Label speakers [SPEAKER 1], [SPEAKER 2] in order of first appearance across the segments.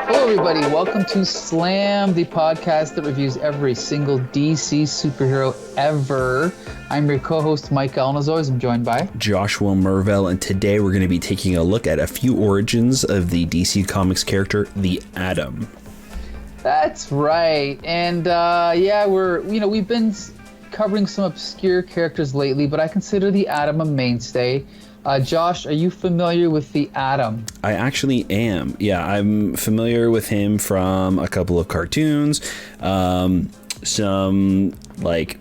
[SPEAKER 1] Hello, everybody. Welcome to Slam, the podcast that reviews every single DC superhero ever. I'm your co-host, Mike Allen. As always, I'm joined by
[SPEAKER 2] Joshua Mervell, and today we're going to be taking a look at a few origins of the DC Comics character, the Atom.
[SPEAKER 1] That's right. And we've been covering some obscure characters lately, but I consider the Atom a mainstay. Josh, are you familiar with the Atom?
[SPEAKER 2] I actually am. Yeah, I'm familiar with him from a couple of cartoons, some like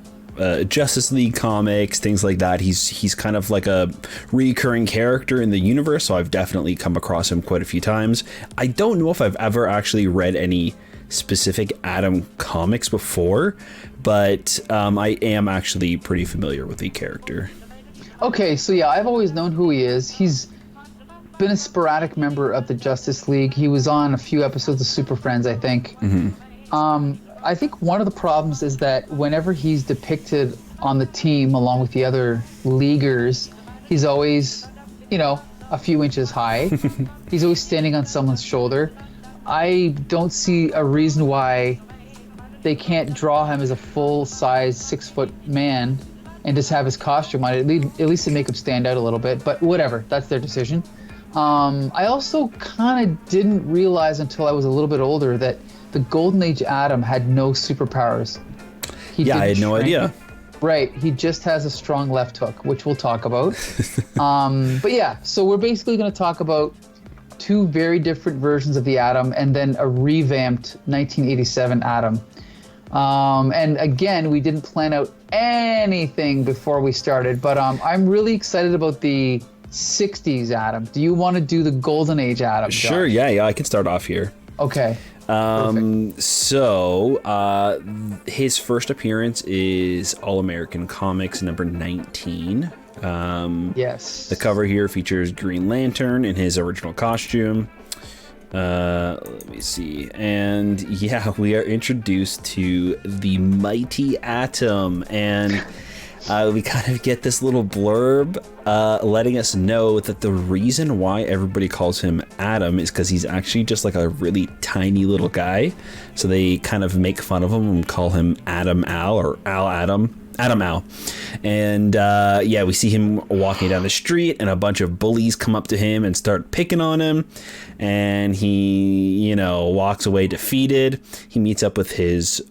[SPEAKER 2] Justice League comics, things like that. He's kind of like a recurring character in the universe, so I've definitely come across him quite a few times. I don't know if I've ever actually read any specific Atom comics before, but I am actually pretty familiar with the character.
[SPEAKER 1] Okay, so yeah, I've always known who he is. He's been a sporadic member of the Justice League. He was on a few episodes of Super Friends, I think. Mm-hmm. I think one of the problems is that whenever he's depicted on the team along with the other leaguers, he's always, a few inches high. He's always standing on someone's shoulder. I don't see a reason why they can't draw him as a full-size 6-foot man and just have his costume on it, at least to make him stand out a little bit. But whatever, that's their decision. I also kind of didn't realize until I was a little bit older that the Golden Age Atom had no superpowers.
[SPEAKER 2] I had no idea.
[SPEAKER 1] Right, he just has a strong left hook, which we'll talk about. But yeah, so we're basically going to talk about two very different versions of the Atom and then a revamped 1987 Atom. And again, we didn't plan out anything before we started, but I'm really excited about the 60s Atom. Do you want to do the Golden Age Atom, Josh?
[SPEAKER 2] Sure, yeah, I can start off here.
[SPEAKER 1] Okay.
[SPEAKER 2] So his first appearance is All American Comics number 19.
[SPEAKER 1] Yes.
[SPEAKER 2] The cover here features Green Lantern in his original costume. Let me see. And yeah, we are introduced to the mighty Atom, and we kind of get this little blurb letting us know that the reason why everybody calls him Atom is because he's actually just like a really tiny little guy. So they kind of make fun of him and call him Atom Al or Al Atom. Atom Al. And we see him walking down the street and a bunch of bullies come up to him and start picking on him. And he, walks away defeated. He meets up with his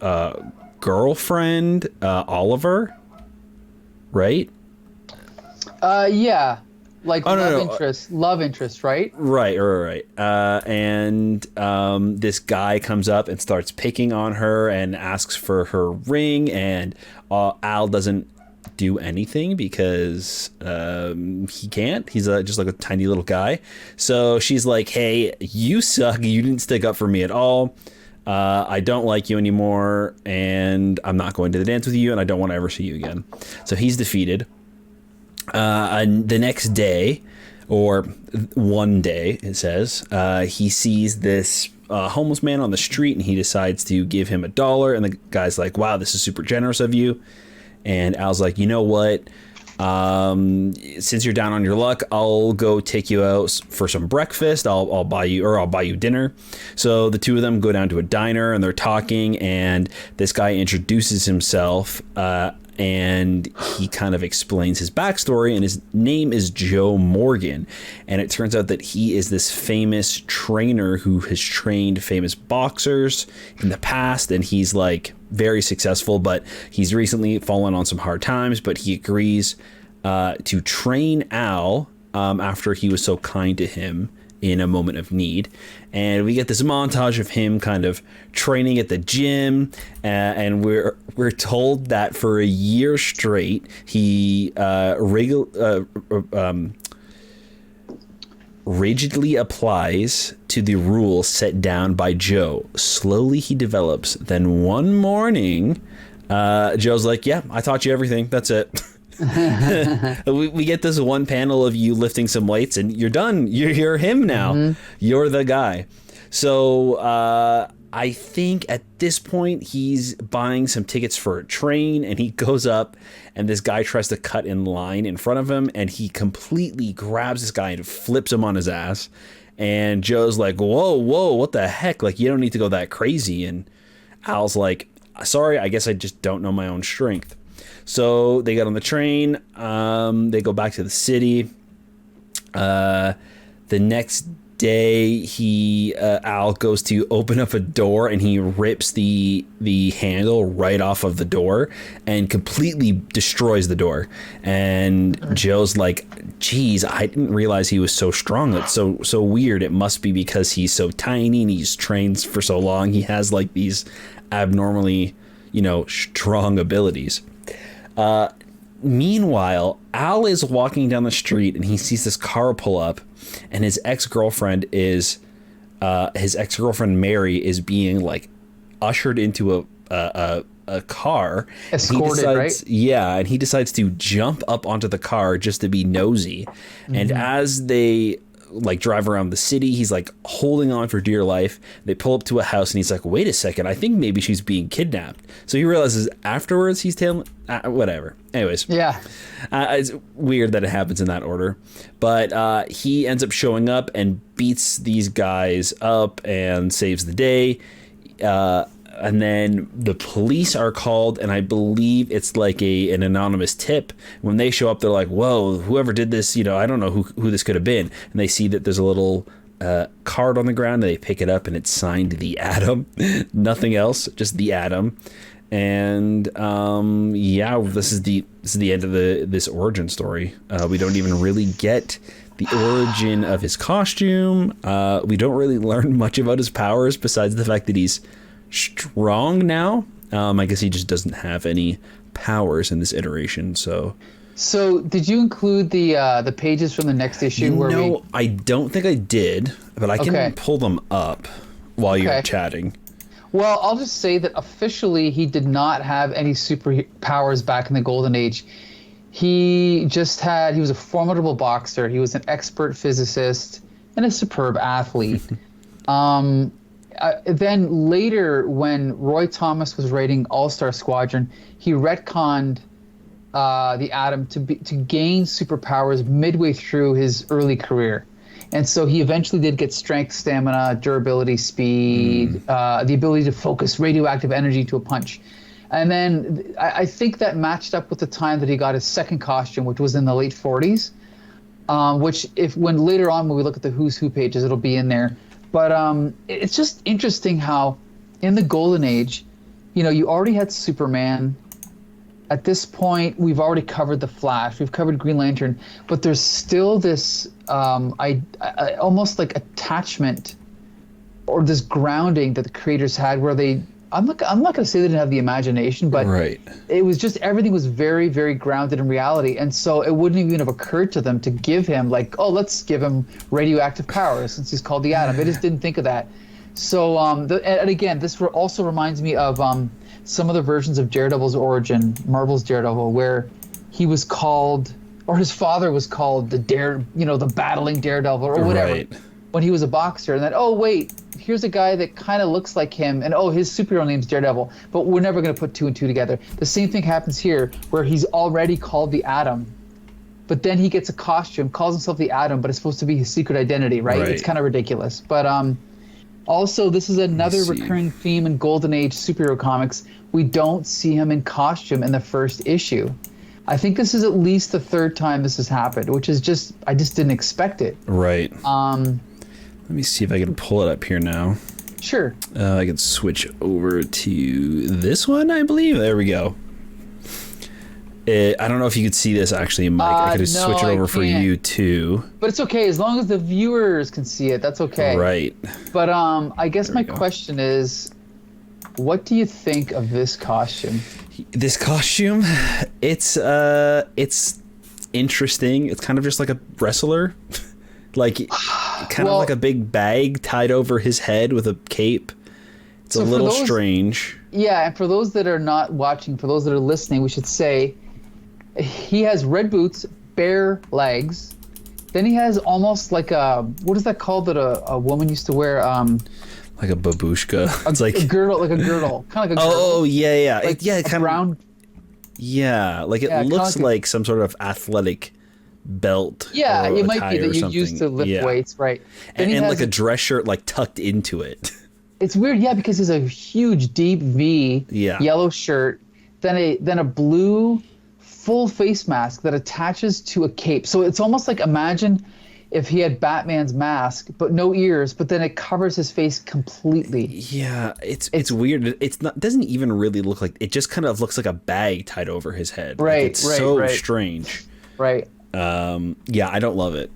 [SPEAKER 2] girlfriend, Oliver. Right?
[SPEAKER 1] Yeah. Like love interest, right?
[SPEAKER 2] Right. And this guy comes up and starts picking on her and asks for her ring, and Al doesn't do anything because he can't. He's just like a tiny little guy. So she's like, hey, you suck. You didn't stick up for me at all. I don't like you anymore, and I'm not going to the dance with you, and I don't want to ever see you again. So he's defeated. And the next day, or one day, it says, he sees this homeless man on the street, and he decides to give him $1. And the guy's like, wow, this is super generous of you. And Al's like, you know what? Since you're down on your luck, I'll go take you out for some breakfast. I'll buy you dinner. So the two of them go down to a diner and they're talking, and this guy introduces himself, and he kind of explains his backstory, and his name is Joe Morgan. And it turns out that he is this famous trainer who has trained famous boxers in the past, and he's like very successful, but he's recently fallen on some hard times, but he agrees to train Al after he was so kind to him in a moment of need. And we get this montage of him kind of training at the gym, and we're told that for a year straight he rigidly applies to the rules set down by Joe. Slowly he develops. Then one morning, Joe's like, yeah, I taught you everything. That's it. we get this one panel of you lifting some weights and you're done. You're him now. Mm-hmm. You're the guy. So I think at this point he's buying some tickets for a train, and he goes up and this guy tries to cut in line in front of him, and he completely grabs this guy and flips him on his ass. And Joe's like, whoa, what the heck? Like, you don't need to go that crazy. And Al's like, sorry, I guess I just don't know my own strength. So they get on the train. They go back to the city. The next day, Al goes to open up a door, and he rips the handle right off of the door and completely destroys the door. And Joe's like, geez, I didn't realize he was so strong. That's so weird. It must be because he's so tiny and he's trained for so long. He has like these abnormally, strong abilities. Meanwhile, Al is walking down the street and he sees this car pull up, and his ex-girlfriend Mary is being like ushered into a car.
[SPEAKER 1] Escorted, right?
[SPEAKER 2] Yeah, and he decides to jump up onto the car just to be nosy. Mm-hmm. And as they like drive around the city, he's like holding on for dear life. They pull up to a house and he's like, wait a second, I think maybe she's being kidnapped. So he realizes afterwards he's telling whatever. Anyways,
[SPEAKER 1] yeah,
[SPEAKER 2] it's weird that it happens in that order, but he ends up showing up and beats these guys up and saves the day. And then the police are called, and I believe it's like an anonymous tip. When they show up, they're like, whoa, whoever did this, I don't know who this could have been. And they see that there's a little card on the ground, and they pick it up, and it's signed The Atom. Nothing else, just The Atom. And this is the end of this origin story. We don't even really get the origin of his costume. We don't really learn much about his powers besides the fact that he's strong now. I guess he just doesn't have any powers in this iteration. So did you include the pages from the next issue? I don't think I did, but I can pull them up while you're chatting.
[SPEAKER 1] Well, I'll just say that officially he did not have any superpowers back in the Golden Age. He was a formidable boxer. He was an expert physicist and a superb athlete. Then later, when Roy Thomas was writing All-Star Squadron, he retconned the Atom to gain superpowers midway through his early career. And so he eventually did get strength, stamina, durability, speed, the ability to focus radioactive energy to a punch. And then I think that matched up with the time that he got his second costume, which was in the late 40s, when later on when we look at the Who's Who pages, it'll be in there. But it's just interesting how in the Golden Age, you already had Superman. At this point, we've already covered the Flash. We've covered Green Lantern. But there's still this almost like attachment or this grounding that the creators had where I'm not going to say they didn't have the imagination, but it was just everything was very, very grounded in reality. And so it wouldn't even have occurred to them to give him let's give him radioactive powers since he's called the Atom. They just didn't think of that. So, and again, this also reminds me of some of the versions of Daredevil's origin, Marvel's Daredevil, where he was called, or his father was called the battling Daredevil or whatever, when he was a boxer. And then, here's a guy that kind of looks like him, and his superhero name's Daredevil, but we're never going to put two and two together. The same thing happens here, where he's already called the Atom, but then he gets a costume, calls himself the Atom, but it's supposed to be his secret identity, right? It's kind of ridiculous. But also, this is another recurring theme in Golden Age superhero comics. We don't see him in costume in the first issue. I think this is at least the third time this has happened, which is I just didn't expect it. Right.
[SPEAKER 2] Let me see if I can pull it up here now.
[SPEAKER 1] Sure.
[SPEAKER 2] I can switch over to this one, I believe. There we go. I don't know if you could see this actually, Mike. I could just switch it over for you too.
[SPEAKER 1] But it's okay as long as the viewers can see it. That's okay. Right. But I guess my question is, what do you think of this costume?
[SPEAKER 2] This costume, it's interesting. It's kind of just like a wrestler. Like like a big bag tied over his head with a cape. It's a little strange.
[SPEAKER 1] Yeah, and for those that are not watching, for those that are listening, we should say he has red boots, bare legs. Then he has almost like what is that called that a woman used to wear?
[SPEAKER 2] Like a babushka. It's like
[SPEAKER 1] a girdle, kind of like a girdle.
[SPEAKER 2] Oh yeah.
[SPEAKER 1] Like
[SPEAKER 2] kind
[SPEAKER 1] of round.
[SPEAKER 2] Yeah, like it looks like some sort of athletic belt.
[SPEAKER 1] Yeah,
[SPEAKER 2] or
[SPEAKER 1] it
[SPEAKER 2] a
[SPEAKER 1] might
[SPEAKER 2] tie
[SPEAKER 1] be that
[SPEAKER 2] or
[SPEAKER 1] you
[SPEAKER 2] something.
[SPEAKER 1] used to lift
[SPEAKER 2] Yeah.
[SPEAKER 1] weights, right? Then
[SPEAKER 2] And
[SPEAKER 1] he
[SPEAKER 2] like
[SPEAKER 1] has
[SPEAKER 2] a dress shirt like tucked into it.
[SPEAKER 1] It's weird, yeah, because it's a huge deep V
[SPEAKER 2] Yeah.
[SPEAKER 1] yellow shirt, then a blue full face mask that attaches to a cape. So it's almost like, imagine if he had Batman's mask but no ears, but then it covers his face completely.
[SPEAKER 2] Yeah, it's weird. It's not doesn't even really look like, it just kind of looks like a bag tied over his head. Like,
[SPEAKER 1] Right,
[SPEAKER 2] it's
[SPEAKER 1] right,
[SPEAKER 2] so
[SPEAKER 1] right.
[SPEAKER 2] strange.
[SPEAKER 1] Right.
[SPEAKER 2] Yeah, I don't love it.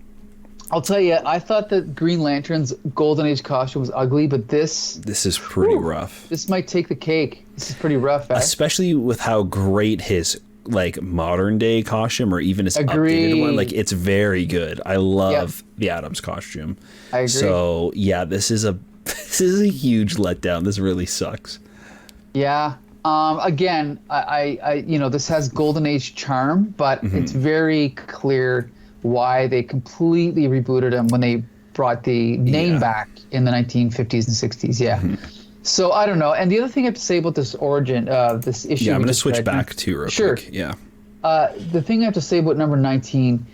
[SPEAKER 1] I'll tell you, I thought that Green Lantern's Golden Age costume was ugly, but this
[SPEAKER 2] This is pretty rough.
[SPEAKER 1] this might take the cake. This is pretty rough, eh?
[SPEAKER 2] Especially with how great his like modern day costume, or even his updated one, like, it's very good. I love the Adams costume.
[SPEAKER 1] I agree.
[SPEAKER 2] So yeah, this is a huge letdown. This really sucks.
[SPEAKER 1] Yeah. Again, I this has Golden Age charm, but it's very clear why they completely rebooted him when they brought the name back in the 1950s and 60s. Yeah. So I don't know. And the other thing I have to say about this origin, this issue.
[SPEAKER 2] Yeah, I'm
[SPEAKER 1] we
[SPEAKER 2] going to
[SPEAKER 1] just
[SPEAKER 2] switch
[SPEAKER 1] read-
[SPEAKER 2] back to real
[SPEAKER 1] Sure.
[SPEAKER 2] quick. Yeah.
[SPEAKER 1] The thing I have to say about number 19,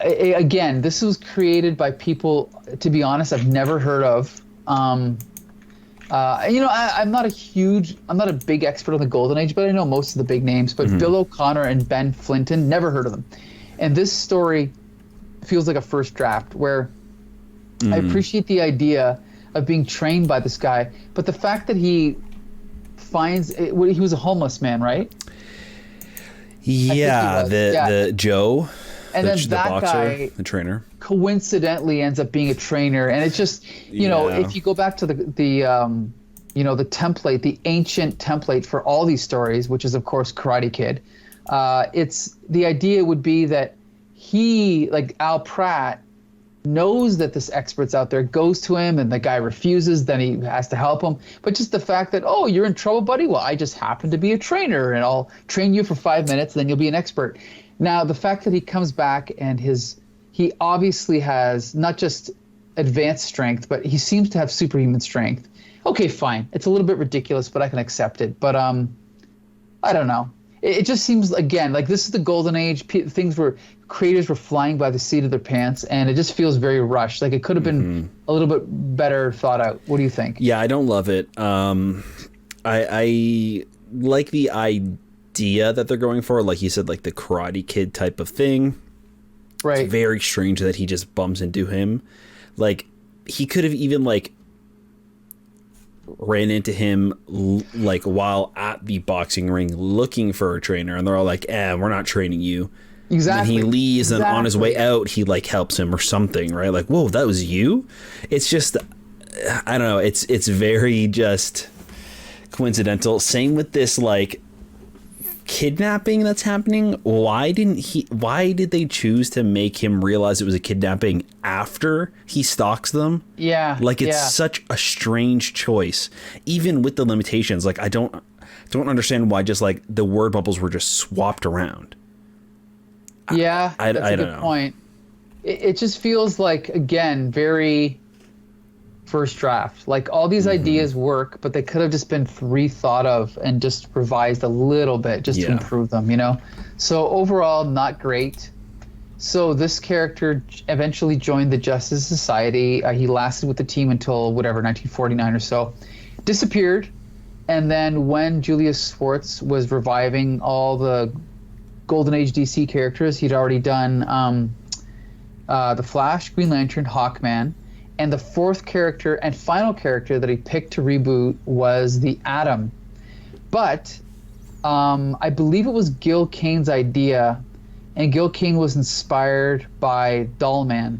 [SPEAKER 1] again, this was created by people, to be honest, I've never heard of. I'm not a big expert on the Golden Age, but I know most of the big names. But Bill O'Connor and Ben Flinton, never heard of them. And this story feels like a first draft, where I appreciate the idea of being trained by this guy, but the fact that he was a homeless man, right?
[SPEAKER 2] Yeah, the Joe,
[SPEAKER 1] And then
[SPEAKER 2] the
[SPEAKER 1] that
[SPEAKER 2] boxer,
[SPEAKER 1] guy
[SPEAKER 2] the trainer.
[SPEAKER 1] coincidentally ends up being a trainer, and it's just if you go back to the template, the ancient template for all these stories, which is of course Karate Kid, it's the idea would be that he, like Al Pratt, knows that this expert's out there, goes to him, and the guy refuses, then he has to help him. But just the fact that, oh, you're in trouble, buddy? Well, I just happen to be a trainer, and I'll train you for 5 minutes, then you'll be an expert. Now, the fact that he comes back and he obviously has not just advanced strength, but he seems to have superhuman strength. Okay, fine. It's a little bit ridiculous, but I can accept it. But I don't know. It just seems, again, like this is the Golden Age. Creators were flying by the seat of their pants, and it just feels very rushed. Like it could have been a little bit better thought out. What do you think?
[SPEAKER 2] Yeah, I don't love it. I like the idea that they're going for, like you said, like the Karate Kid type of thing.
[SPEAKER 1] Right.
[SPEAKER 2] It's very strange that he just bumps into him. Like, he could have even like ran into him like while at the boxing ring looking for a trainer, and they're all like, we're not training you.
[SPEAKER 1] Exactly.
[SPEAKER 2] And he leaves, and on his way out he like helps him or something, right? Like, whoa, that was you? It's just, I don't know, it's very just coincidental. Same with this like kidnapping that's happening. Why did they choose to make him realize it was a kidnapping after he stalks them?
[SPEAKER 1] Yeah.
[SPEAKER 2] Like, it's such a strange choice, even with the limitations. Like, I don't understand why just like the word bubbles were just swapped around.
[SPEAKER 1] Yeah,
[SPEAKER 2] I
[SPEAKER 1] that's a
[SPEAKER 2] don't
[SPEAKER 1] good
[SPEAKER 2] know.
[SPEAKER 1] point. It just feels like, again, very first draft. Like all these ideas work, but they could have just been rethought of and just revised a little bit just to improve them, So overall, not great. So this character eventually joined the Justice Society. He lasted with the team until 1949 or so. Disappeared, and then when Julius Schwartz was reviving all the Golden Age DC characters, he'd already done the Flash, Green Lantern, Hawkman, and the fourth character and final character that he picked to reboot was the Atom. But I believe it was Gil Kane's idea, and Gil Kane was inspired by Dollman.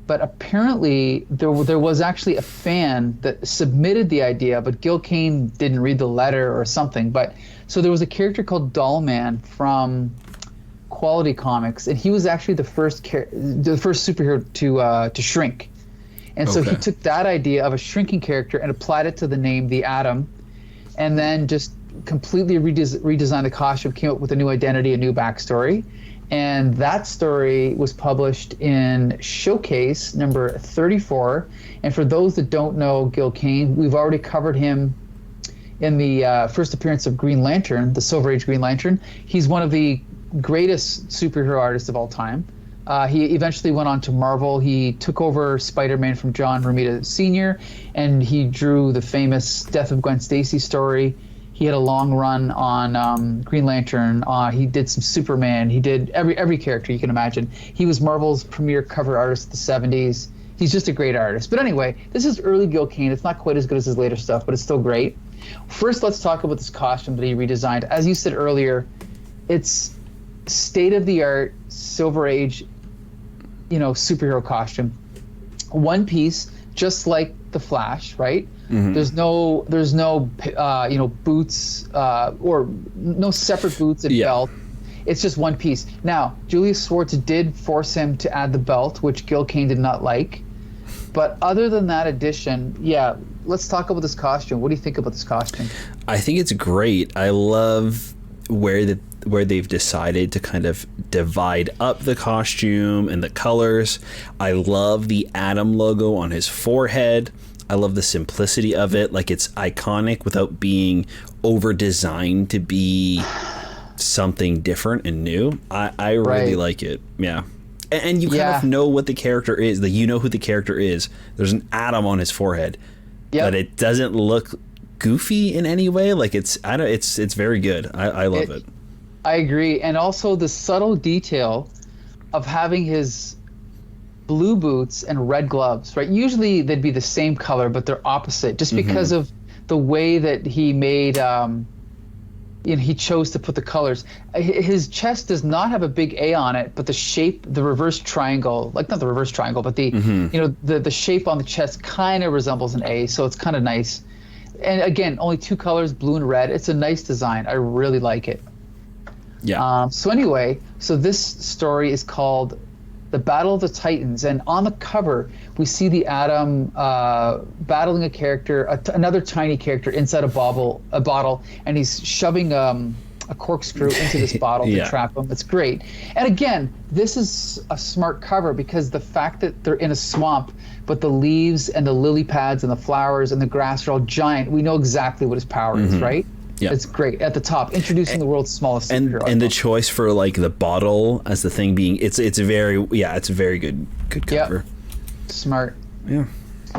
[SPEAKER 1] But apparently there was actually a fan that submitted the idea, but Gil Kane didn't read the letter or something. But so there was a character called Dollman from Quality Comics, and he was actually the first superhero to shrink. And so he took that idea of a shrinking character and applied it to the name the Atom, and then just completely redesigned the costume, came up with a new identity, a new backstory. And that story was published in Showcase number 34. And for those that don't know Gil Kane, we've already covered him in the first appearance of Green Lantern, the Silver Age Green Lantern. He's one of the greatest superhero artists of all time. He eventually went on to Marvel. He took over Spider-Man from John Romita Sr., and he drew the famous Death of Gwen Stacy story. He had a long run on Green Lantern. He did some Superman. He did every character you can imagine. He was Marvel's premier cover artist of the 70s. He's just a great artist. But anyway, this is early Gil Kane. It's not quite as good as his later stuff, but it's still great. First, let's talk about this costume that he redesigned. As you said earlier, it's state-of-the-art, Silver Age, superhero costume. One piece, just like the Flash, right? Mm-hmm. There's no boots or no separate boots and belt. It's just one piece. Now, Julius Schwartz did force him to add the belt, which Gil Kane did not like. But other than that addition, let's talk about this costume. What do you think about this costume?
[SPEAKER 2] I think it's great. I love where they've decided to kind of divide up the costume and the colors. I love the Atom logo on his forehead. I love the simplicity of it. Like, it's iconic without being over designed to be something different and new. I really like it. Yeah. And you kind of know what the character is. Like, you know who the character is. There's an atom on his forehead. But it doesn't look goofy in any way. Like, it's very good. I love it.
[SPEAKER 1] I agree. And also the subtle detail of having his blue boots and red gloves, right? Usually they'd be the same color, but they're opposite, just because of the way that he made he chose to put the colors. His chest does not have a big A on it, but the shape, the reverse triangle, like not the reverse triangle, but the the shape on the chest kind of resembles an A, so it's kind of nice. And again, only two colors, blue and red. It's a nice design. I really like it.
[SPEAKER 2] Yeah.
[SPEAKER 1] So this story is called The Battle of the Titans, and on the cover we see the Atom battling a character, another tiny character inside a bottle, and he's shoving a corkscrew into this bottle to trap him. It's great. And again, this is a smart cover because the fact that they're in a swamp, but the leaves and the lily pads and the flowers and the grass are all giant, we know exactly what his power is, right? Yeah, it's great. At the top, introducing the world's smallest superhero.
[SPEAKER 2] And the choice for like the bottle as the thing being, it's a very good cover.
[SPEAKER 1] Yep. Smart.
[SPEAKER 2] Yeah.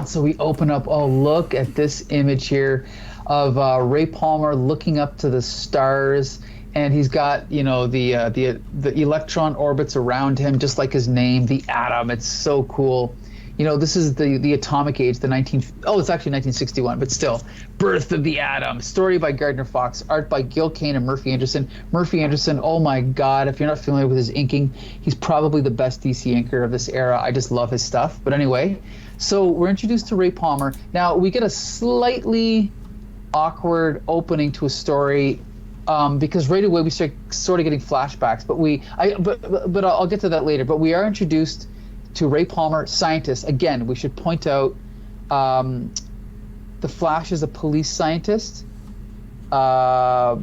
[SPEAKER 1] So we open up. Oh, look at this image here of Ray Palmer looking up to the stars, and he's got the electron orbits around him, just like his name, the Atom. It's so cool. This is the atomic age, it's actually 1961, but still, birth of the atom. Story by Gardner Fox, art by Gil Kane and Murphy Anderson. Murphy Anderson, oh my God, if you're not familiar with his inking, he's probably the best DC inker of this era. I just love his stuff. But anyway, so we're introduced to Ray Palmer. Now, we get a slightly awkward opening to a story because right away we start sort of getting flashbacks, but I'll get to that later. But we are introduced to Ray Palmer, scientist. Again, we should point out the Flash is a police scientist. A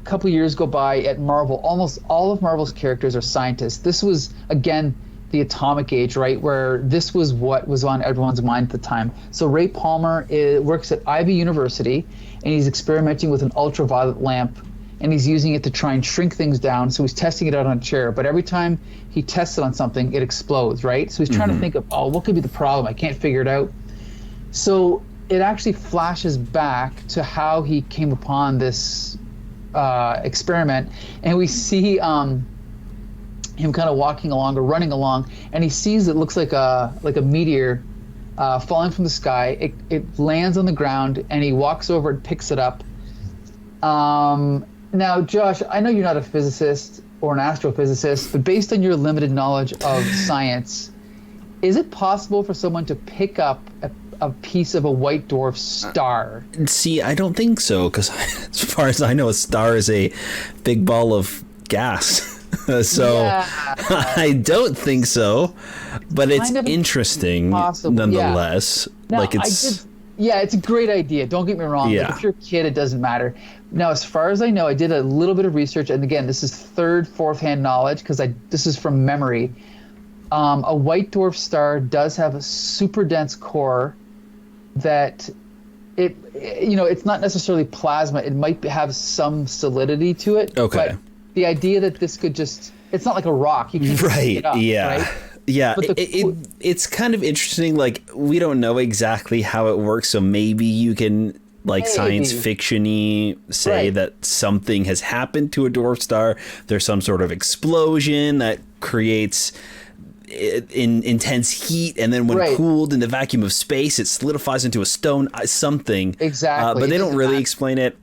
[SPEAKER 1] couple of years go by at Marvel. Almost all of Marvel's characters are scientists. This was, again, the atomic age, right, where this was what was on everyone's mind at the time. So Ray Palmer works at Ivy University, and he's experimenting with an ultraviolet lamp, and he's using it to try and shrink things down. So he's testing it out on a chair. But every time he tests it on something, it explodes, right? So he's trying to think of, what could be the problem? I can't figure it out. So it actually flashes back to how he came upon this experiment. And we see him kind of walking along or running along, and he sees it looks like a meteor falling from the sky. It lands on the ground, and he walks over and picks it up. Now, Josh, I know you're not a physicist or an astrophysicist, but based on your limited knowledge of science, is it possible for someone to pick up a piece of a white dwarf star?
[SPEAKER 2] See, I don't think so, because as far as I know, a star is a big ball of gas. So I don't think so, but it's interesting nonetheless.
[SPEAKER 1] Now,
[SPEAKER 2] like it's
[SPEAKER 1] a great idea. Don't get me wrong.
[SPEAKER 2] Yeah.
[SPEAKER 1] Like, if you're a kid, it doesn't matter. Now, as far as I know, I did a little bit of research, and again, this is fourth-hand knowledge because this is from memory. A white dwarf star does have a super dense core that it's not necessarily plasma. It might have some solidity to it.
[SPEAKER 2] Okay.
[SPEAKER 1] But the idea that this could just it's not like a rock. You can't pick it up, right?
[SPEAKER 2] Yeah,
[SPEAKER 1] But
[SPEAKER 2] it's kind of interesting. Like, we don't know exactly how it works, so maybe you can, like, science fiction-y say that something has happened to a dwarf star. There's some sort of explosion that creates intense heat, and then when cooled in the vacuum of space, it solidifies into a stone. Something
[SPEAKER 1] exactly,
[SPEAKER 2] but they don't really explain it.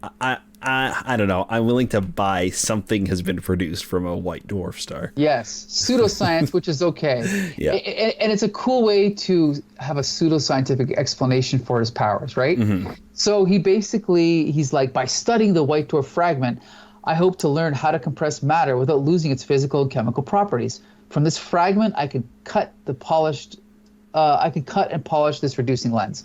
[SPEAKER 2] I don't know. I'm willing to buy something has been produced from a white dwarf star.
[SPEAKER 1] Yes, pseudoscience, which is okay.
[SPEAKER 2] Yeah,
[SPEAKER 1] and it's a cool way to have a pseudoscientific explanation for his powers, right? Mm-hmm. So he's like, by studying the white dwarf fragment, I hope to learn how to compress matter without losing its physical and chemical properties. From this fragment, I could cut and polish this reducing lens.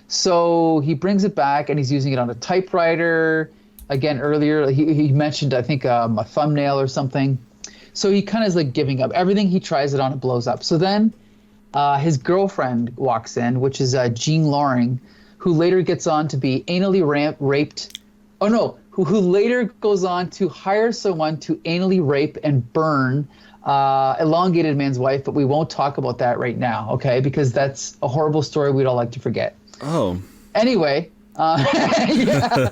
[SPEAKER 1] So he brings it back, and he's using it on a typewriter. Again, earlier he mentioned, I think, a thumbnail or something. So he kind of is like giving up. Everything he tries it on, it blows up. So then his girlfriend walks in, which is Jean Loring, who later gets on to be anally raped. Oh, no, who later goes on to hire someone to anally rape and burn Elongated Man's wife. But we won't talk about that right now, okay? Because that's a horrible story we'd all like to forget.
[SPEAKER 2] Oh.
[SPEAKER 1] Anyway. Yeah.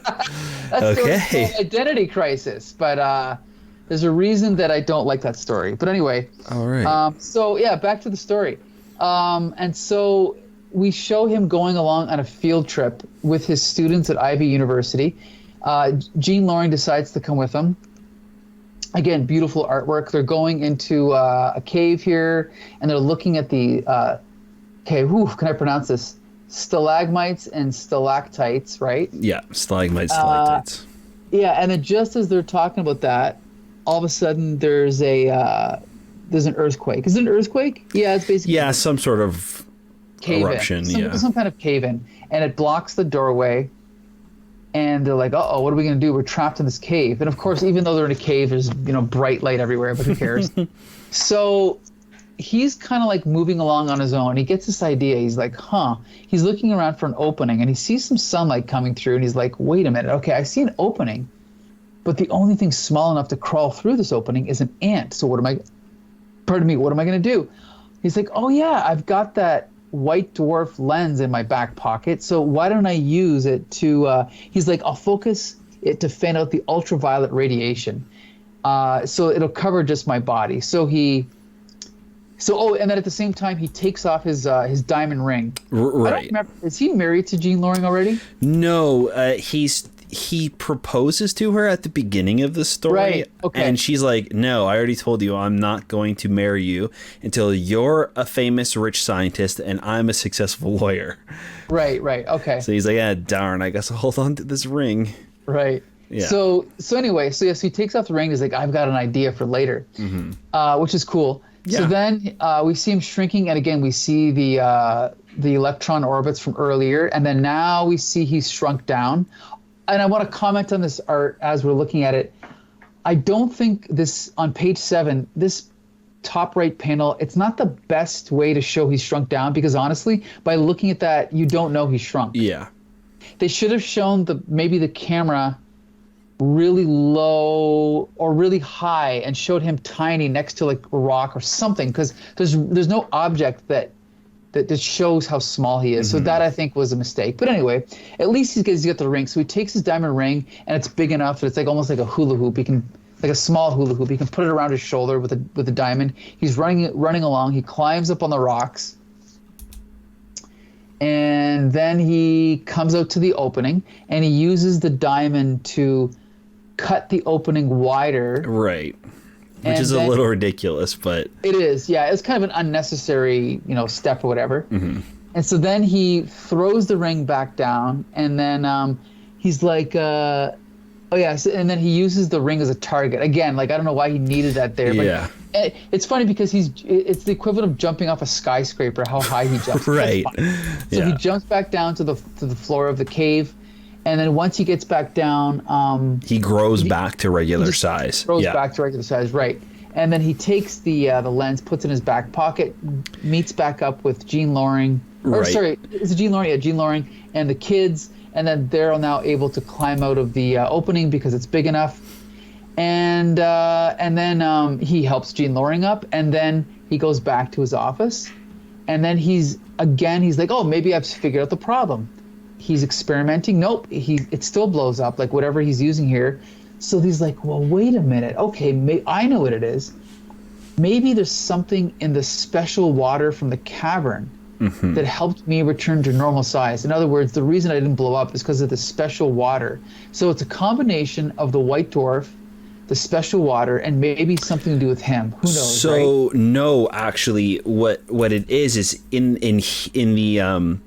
[SPEAKER 1] That's
[SPEAKER 2] okay.
[SPEAKER 1] Identity crisis, but there's a reason that I don't like that story. But anyway,
[SPEAKER 2] all right.
[SPEAKER 1] So yeah, back to the story. And so we show him going along on a field trip with his students at Ivy University. Jean Loring decides to come with him. Again, beautiful artwork. They're going into a cave here, and they're looking at the can I pronounce this? Stalagmites and stalactites, right?
[SPEAKER 2] Yeah, stalagmites, stalactites.
[SPEAKER 1] Yeah, and then just as they're talking about that, all of a sudden there's an earthquake. Is it an earthquake? Yeah, it's basically
[SPEAKER 2] some sort of eruption.
[SPEAKER 1] Some kind of cave-in, and it blocks the doorway. And they're like, "Uh-oh, what are we gonna do? We're trapped in this cave." And of course, even though they're in a cave, there's bright light everywhere, but who cares? So he's kind of like moving along on his own. He gets this idea. He's like, He's looking around for an opening, and he sees some sunlight coming through, and he's like, wait a minute. Okay, I see an opening, but the only thing small enough to crawl through this opening is an ant. So what am I going to do? He's like, oh, yeah, I've got that white dwarf lens in my back pocket, so why don't I and he's like, I'll focus it to fan out the ultraviolet radiation. So it'll cover just my body. And then at the same time, he takes off his diamond ring.
[SPEAKER 2] Right.
[SPEAKER 1] I don't remember. Is he married to Jean Loring already?
[SPEAKER 2] No, he proposes to her at the beginning of the story.
[SPEAKER 1] Right. Okay.
[SPEAKER 2] And she's like, no, I already told you I'm not going to marry you until you're a famous rich scientist and I'm a successful lawyer.
[SPEAKER 1] Right. Okay.
[SPEAKER 2] So he's like, yeah, darn, I guess I'll hold on to this ring.
[SPEAKER 1] Right. Yeah. So anyway, so he takes off the ring. He's like, I've got an idea for later, which is cool. Yeah. So then we see him shrinking, and again we see the electron orbits from earlier, and then now we see he's shrunk down. And I want to comment on this art as we're looking at it. I don't think this, on page 7, this top right panel, it's not the best way to show he's shrunk down, because honestly, by looking at that, you don't know he's shrunk.
[SPEAKER 2] Yeah.
[SPEAKER 1] They should have shown maybe the camera really low or really high and showed him tiny next to like a rock or something, because there's no object that shows how small he is. So that, I think, was a mistake. But anyway, at least he's got the ring. So he takes his diamond ring, and it's big enough that it's like almost like a hula hoop. He can, like a small hula hoop. He can put it around his shoulder with a diamond. He's running along. He climbs up on the rocks. And then he comes out to the opening, and he uses the diamond to cut the opening wider.
[SPEAKER 2] Right. Which is a little ridiculous, but... It
[SPEAKER 1] is, yeah. It's kind of an unnecessary, step or whatever. Mm-hmm. And so then he throws the ring back down, and then he's like... and then he uses the ring as a target. Again, like, I don't know why he needed that there. But
[SPEAKER 2] yeah.
[SPEAKER 1] It's funny because it's the equivalent of jumping off a skyscraper, how high he jumps.
[SPEAKER 2] Right.
[SPEAKER 1] So he jumps back down to the floor of the cave. And then once he gets back down,
[SPEAKER 2] he grows back to regular size.
[SPEAKER 1] Grows back to regular size, right? And then he takes the lens, puts it in his back pocket, meets back up with Jean Loring. Or
[SPEAKER 2] right.
[SPEAKER 1] Sorry, is it Jean Loring? Yeah, Jean Loring and the kids, and then they're now able to climb out of the opening because it's big enough. And then he helps Jean Loring up, and then he goes back to his office, and then he's like, oh, maybe I've figured out the problem. He's experimenting. Nope, it still blows up, like whatever he's using here. So he's like, well, wait a minute. Okay, I know what it is. Maybe there's something in the special water from the cavern that helped me return to normal size. In other words, the reason I didn't blow up is because of the special water. So it's a combination of the White Dwarf, the special water, and maybe something to do with him. Who knows?
[SPEAKER 2] So
[SPEAKER 1] right?
[SPEAKER 2] no, actually, what it is in the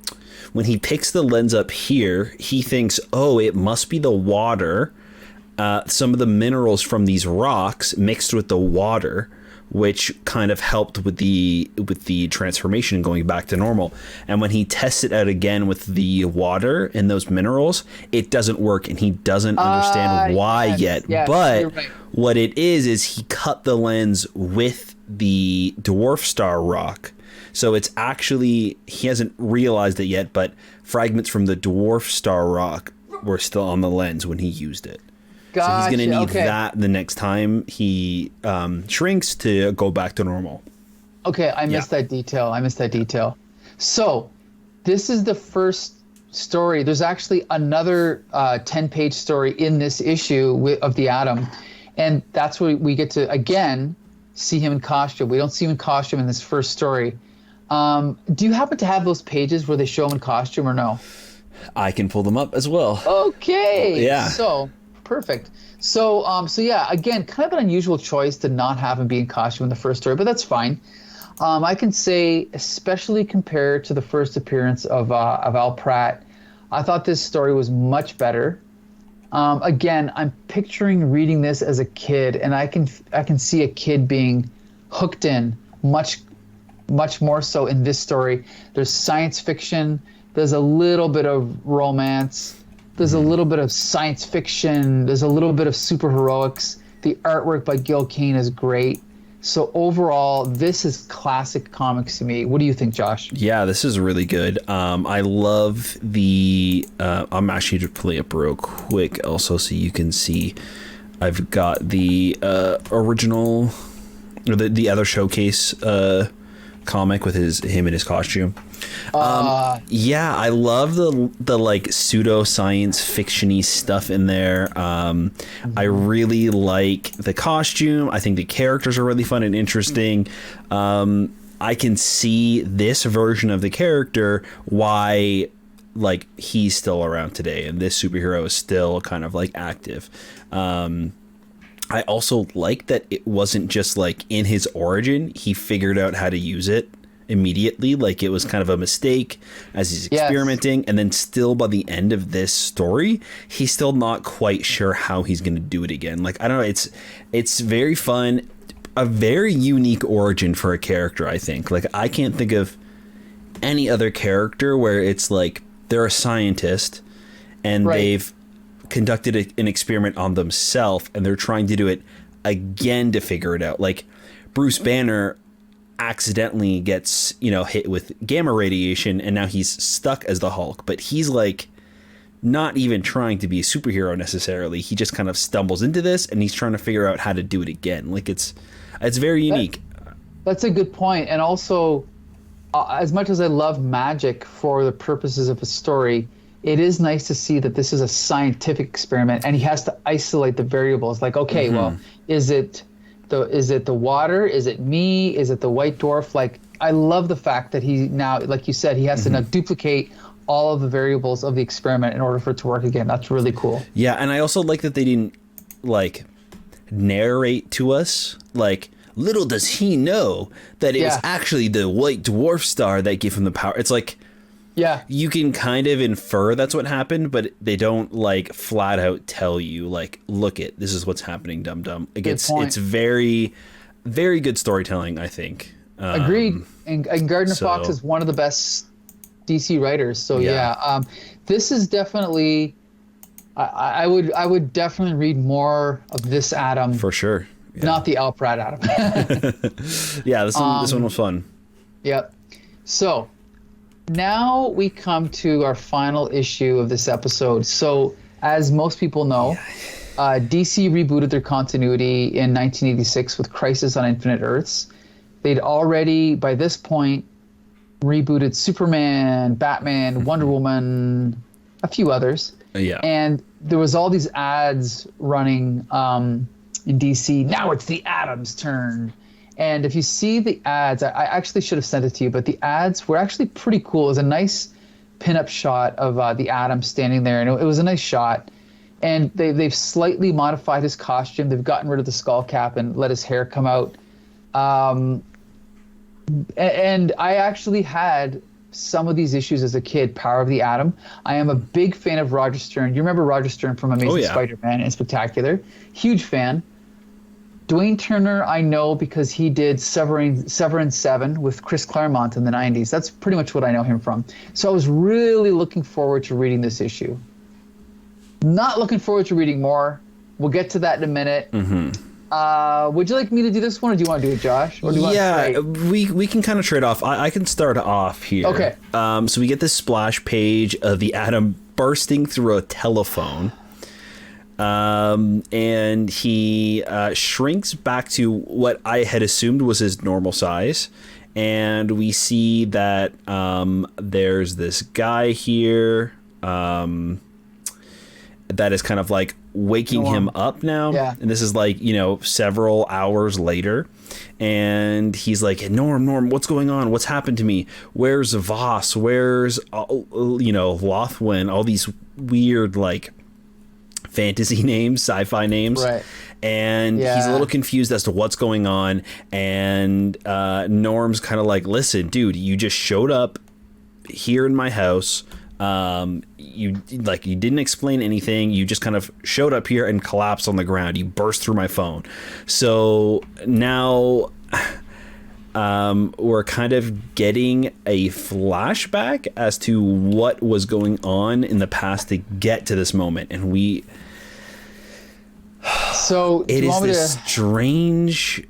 [SPEAKER 2] when he picks the lens up here, he thinks, oh, it must be the water, some of the minerals from these rocks mixed with the water, which kind of helped with the transformation going back to normal. And when he tests it out again with the water and those minerals, it doesn't work, and he doesn't understand why yet.
[SPEAKER 1] Yes,
[SPEAKER 2] but
[SPEAKER 1] right.
[SPEAKER 2] what it is he cut the lens with the dwarf star rock. So it's actually, he hasn't realized it yet, but fragments from the dwarf star rock were still on the lens when he used it.
[SPEAKER 1] Gotcha.
[SPEAKER 2] So he's going to need that the next time he shrinks to go back to normal.
[SPEAKER 1] Okay, I missed that detail. So this is the first story. There's actually another 10-page story in this issue of the Atom. And that's where we get to, again, see him in costume. We don't see him in costume in this first story. Do you happen to have those pages where they show him in costume or no?
[SPEAKER 2] I can pull them up as well.
[SPEAKER 1] Okay.
[SPEAKER 2] Yeah.
[SPEAKER 1] So, perfect. So yeah, again, kind of an unusual choice to not have him be in costume in the first story, but that's fine. I can say, especially compared to the first appearance of Al Pratt, I thought this story was much better. Again, I'm picturing reading this as a kid, and I can see a kid being hooked in much more so in this story. There's science fiction. There's a little bit of romance. There's a little bit of science fiction. There's a little bit of superheroics. The artwork by Gil Kane is great. So overall, this is classic comics to me. What do you think, Josh?
[SPEAKER 2] Yeah, this is really good. I love the... I'm actually to play up real quick also so you can see. I've got the original... or the other showcase comic with him in his costume. Yeah, I love the like pseudo science fictiony stuff in there. I really like the costume. I think the characters are really fun and interesting. I can see this version of the character why like he's still around today and this superhero is still kind of like active. I also like that it wasn't just like in his origin, he figured out how to use it immediately. Like it was kind of a mistake as he's experimenting. And then still by the end of this story, he's still not quite sure how he's going to do it again. Like, I don't know. It's very fun. A very unique origin for a character, I think. Like I can't think of any other character where it's like they're a scientist and they've conducted an experiment on themselves and they're trying to do it again to figure it out. Like Bruce Banner accidentally gets, hit with gamma radiation and now he's stuck as the Hulk, but he's like not even trying to be a superhero necessarily. He just kind of stumbles into this and he's trying to figure out how to do it again. Like it's very unique.
[SPEAKER 1] That's a good point. And also, as much as I love magic for the purposes of a story, it is nice to see that this is a scientific experiment and he has to isolate the variables. Like, okay, well, is it the water? Is it me? Is it the White Dwarf? Like, I love the fact that he now, like you said, he has to now duplicate all of the variables of the experiment in order for it to work again. That's really cool.
[SPEAKER 2] Yeah, and I also like that they didn't like narrate to us like little does he know that it was actually the White Dwarf star that gave him the power. It's like, yeah, you can kind of infer that's what happened, but they don't like flat out tell you like, look this is what's happening, dum dum. Like it's very, very good storytelling, I think.
[SPEAKER 1] Agreed. And Gardner Fox is one of the best DC writers. So this is definitely. I would definitely read more of this Atom
[SPEAKER 2] for sure. Yeah.
[SPEAKER 1] Not the Al Pratt Atom.
[SPEAKER 2] Yeah, this one was fun.
[SPEAKER 1] Yep. So. Now we come to our final issue of this episode. So, as most people know, DC rebooted their continuity in 1986 with Crisis on Infinite Earths. They'd already, by this point, rebooted Superman, Batman, Wonder Woman, a few others.
[SPEAKER 2] Yeah.
[SPEAKER 1] And there was all these ads running in DC. Now it's the Atom's turn. And if you see the ads, I actually should have sent it to you, but the ads were actually pretty cool. It was a nice pinup shot of the Atom standing there, and it was a nice shot. And they've slightly modified his costume. They've gotten rid of the skull cap and let his hair come out. And I actually had some of these issues as a kid, Power of the Atom. I am a big fan of Roger Stern. You remember Roger Stern from Amazing Spider-Man and Spectacular? Huge fan. Dwayne Turner, I know because he did Severance 7 with Chris Claremont in the 90s. That's pretty much what I know him from. So I was really looking forward to reading this issue. Not looking forward to reading more. We'll get to that in a minute. Mm-hmm. Would you like me to do this one, or do you want to do it, Josh? Or do you want
[SPEAKER 2] we can kind of trade off. I can start off here.
[SPEAKER 1] Okay.
[SPEAKER 2] So we get this splash page of the Atom bursting through a telephone. And he shrinks back to what I had assumed was his normal size. And we see that there's this guy here that is kind of like waking him up now.
[SPEAKER 1] Yeah.
[SPEAKER 2] And this is like, several hours later. And he's like, Norm, what's going on? What's happened to me? Where's Voss? Where's, Lothwin? All these weird, like, fantasy names, sci-fi names.
[SPEAKER 1] Right.
[SPEAKER 2] And he's a little confused as to what's going on. And Norm's kind of like, listen, dude, you just showed up here in my house. You didn't explain anything. You just kind of showed up here and collapsed on the ground. You burst through my phone. So now we're kind of getting a flashback as to what was going on in the past to get to this moment. And it is this strange.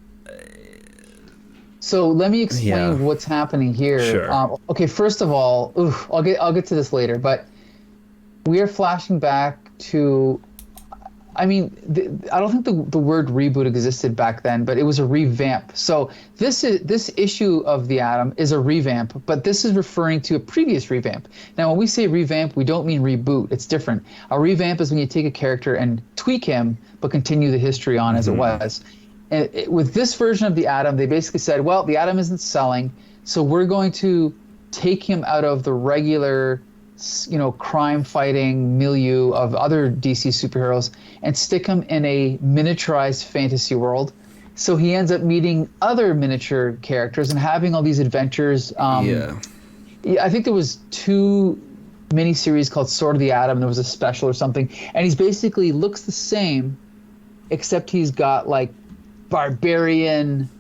[SPEAKER 1] So let me explain what's happening here.
[SPEAKER 2] Sure.
[SPEAKER 1] Okay, first of all, I'll get to this later, but we are flashing back to. I mean, I don't think the word reboot existed back then, but it was a revamp. So this issue of the Atom is a revamp, but this is referring to a previous revamp. Now, when we say revamp, we don't mean reboot. It's different. A revamp is when you take a character and tweak him, but continue the history on as it was. And with this version of the Atom, they basically said, well, the Atom isn't selling, so we're going to take him out of the regular crime-fighting milieu of other DC superheroes and stick him in a miniaturized fantasy world. So he ends up meeting other miniature characters and having all these adventures. I think there was 2 miniseries called Sword of the Atom. There was a special or something. And he's basically looks the same, except he's got like barbarian...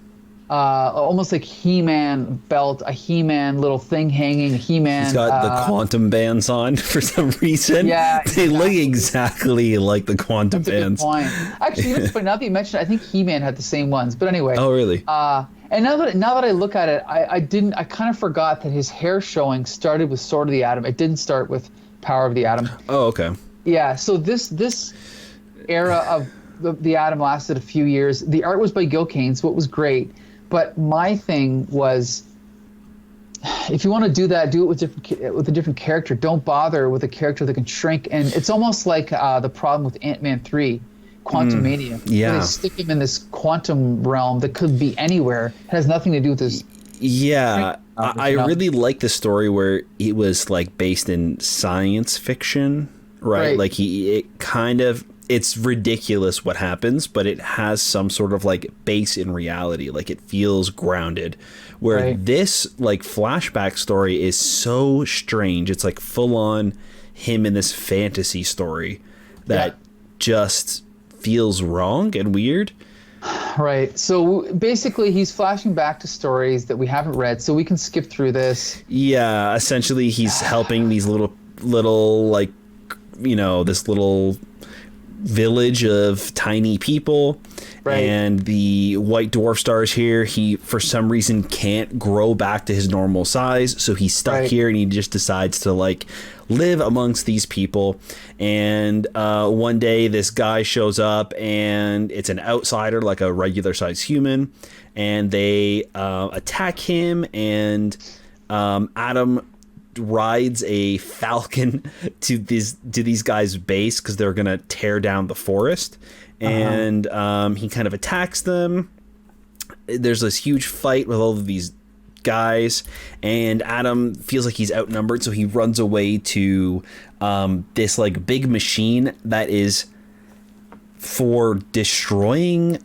[SPEAKER 1] almost like He-Man belt, a He-Man little thing hanging, a He-Man.
[SPEAKER 2] He's got the quantum bands on for some reason. Yeah, they look exactly like the quantum bands.
[SPEAKER 1] That's a good point. Actually, it's funny, now that you mention it, I think He-Man had the same ones. But anyway.
[SPEAKER 2] Oh, really?
[SPEAKER 1] And now that I look at it, I kind of forgot that his hair showing started with Sword of the Atom. It didn't start with Power of the Atom.
[SPEAKER 2] Oh, okay.
[SPEAKER 1] Yeah. So this era of the Atom lasted a few years. The art was by Gil Kane, so it was great. But my thing was, if you want to do that, do it with a different character. Don't bother with a character that can shrink. And it's almost like the problem with Ant-Man 3, Quantumania.
[SPEAKER 2] Yeah.
[SPEAKER 1] They stick him in this quantum realm that could be anywhere. It has nothing to do with this.
[SPEAKER 2] Yeah, I really like the story where it was like based in science fiction, right? Like it's ridiculous what happens, but it has some sort of like base in reality. Like it feels grounded. Where this like flashback story is so strange. It's like full on him in this fantasy story that just feels wrong and weird.
[SPEAKER 1] Right. So basically he's flashing back to stories that we haven't read, so we can skip through this. Yeah,
[SPEAKER 2] essentially he's helping these little like, this little village of tiny people, and the white dwarf star is here. He for some reason can't grow back to his normal size, so he's stuck here, and he just decides to like live amongst these people. And one day this guy shows up, and it's an outsider, like a regular sized human, and they attack him, and Adam rides a falcon to these guys' base because they're gonna tear down the forest, and he kind of attacks them. There's this huge fight with all of these guys, and Adam feels like he's outnumbered, so he runs away to this like big machine that is for destroying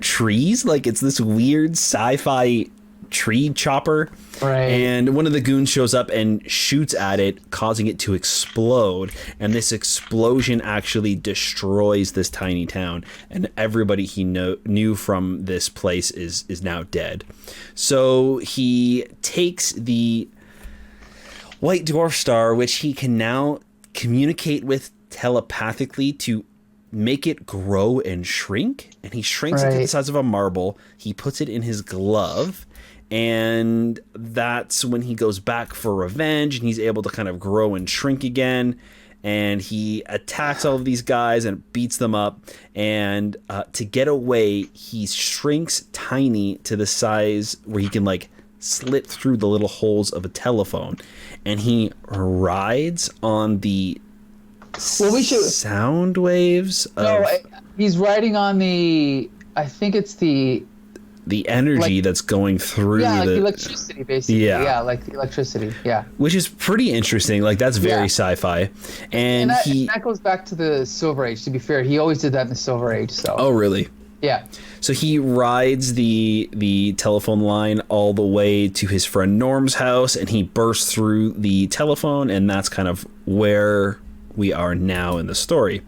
[SPEAKER 2] trees. Like, it's this weird sci-fi tree chopper, right? And one of the goons shows up and shoots at it, causing it to explode, and this explosion actually destroys this tiny town, and everybody he knew from this place is now dead. So he takes the white dwarf star, which he can now communicate with telepathically, to make it grow and shrink, and he shrinks it to the size of a marble. He puts it in his glove, and that's when he goes back for revenge, and he's able to kind of grow and shrink again, and he attacks all of these guys and beats them up, and to get away, he shrinks tiny to the size where he can like slit through the little holes of a telephone, and he rides on the sound waves of...
[SPEAKER 1] he's riding on the... I think it's the
[SPEAKER 2] energy that's going through
[SPEAKER 1] the electricity, basically. Yeah, like the electricity. Yeah,
[SPEAKER 2] which is pretty interesting. Like, that's very sci-fi, and that
[SPEAKER 1] goes back to the Silver Age. To be fair, he always did that in the Silver Age. So.
[SPEAKER 2] Oh, really?
[SPEAKER 1] Yeah.
[SPEAKER 2] So he rides the telephone line all the way to his friend Norm's house, and he bursts through the telephone, and that's kind of where we are now in the story.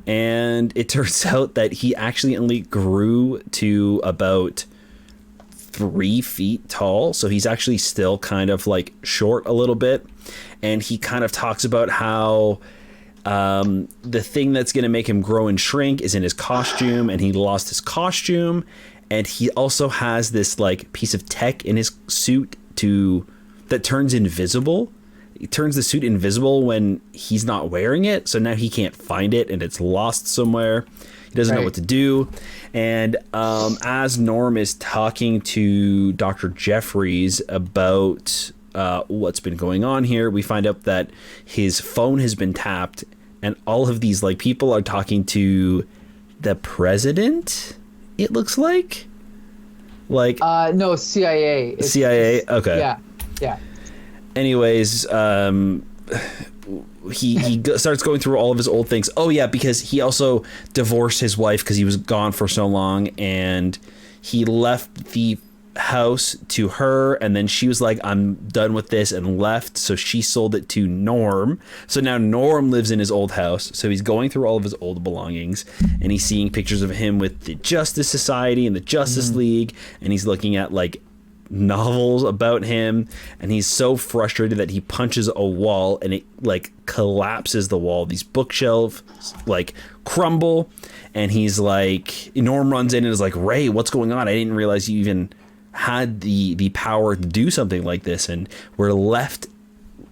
[SPEAKER 2] And it turns out that he actually only grew to about 3 feet tall. So he's actually still kind of like short a little bit. And he kind of talks about how the thing that's going to make him grow and shrink is in his costume, and he lost his costume. And he also has this like piece of tech in his suit that turns invisible. It turns the suit invisible when he's not wearing it, so now he can't find it, and it's lost somewhere. He doesn't know what to do. And as Norm is talking to Dr. Jeffries about what's been going on here, we find out that his phone has been tapped, and all of these like people are talking to the president, it looks like.
[SPEAKER 1] No, CIA.
[SPEAKER 2] CIA? Okay.
[SPEAKER 1] Yeah.
[SPEAKER 2] Anyways, he starts going through all of his old things. Oh yeah, because he also divorced his wife because he was gone for so long, and he left the house to her, and then she was like, I'm done with this, and left. So she sold it to Norm. So now Norm lives in his old house. So he's going through all of his old belongings, and he's seeing pictures of him with the Justice Society and the Justice League, and he's looking at like novels about him, and he's so frustrated that he punches a wall, and it like collapses the wall. These bookshelves like crumble, and he's like, Norm runs in and is like, Ray, what's going on? I didn't realize you even had the power to do something like this. And we're left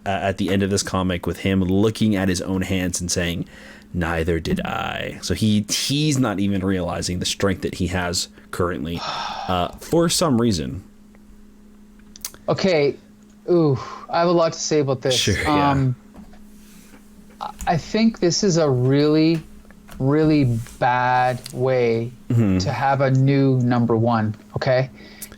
[SPEAKER 2] at the end of this comic with him looking at his own hands and saying, neither did I. So he's not even realizing the strength that he has currently for some reason.
[SPEAKER 1] Okay. Ooh, I have a lot to say about this.
[SPEAKER 2] Sure, yeah.
[SPEAKER 1] I think this is a really, really bad way to have a new number one. Okay.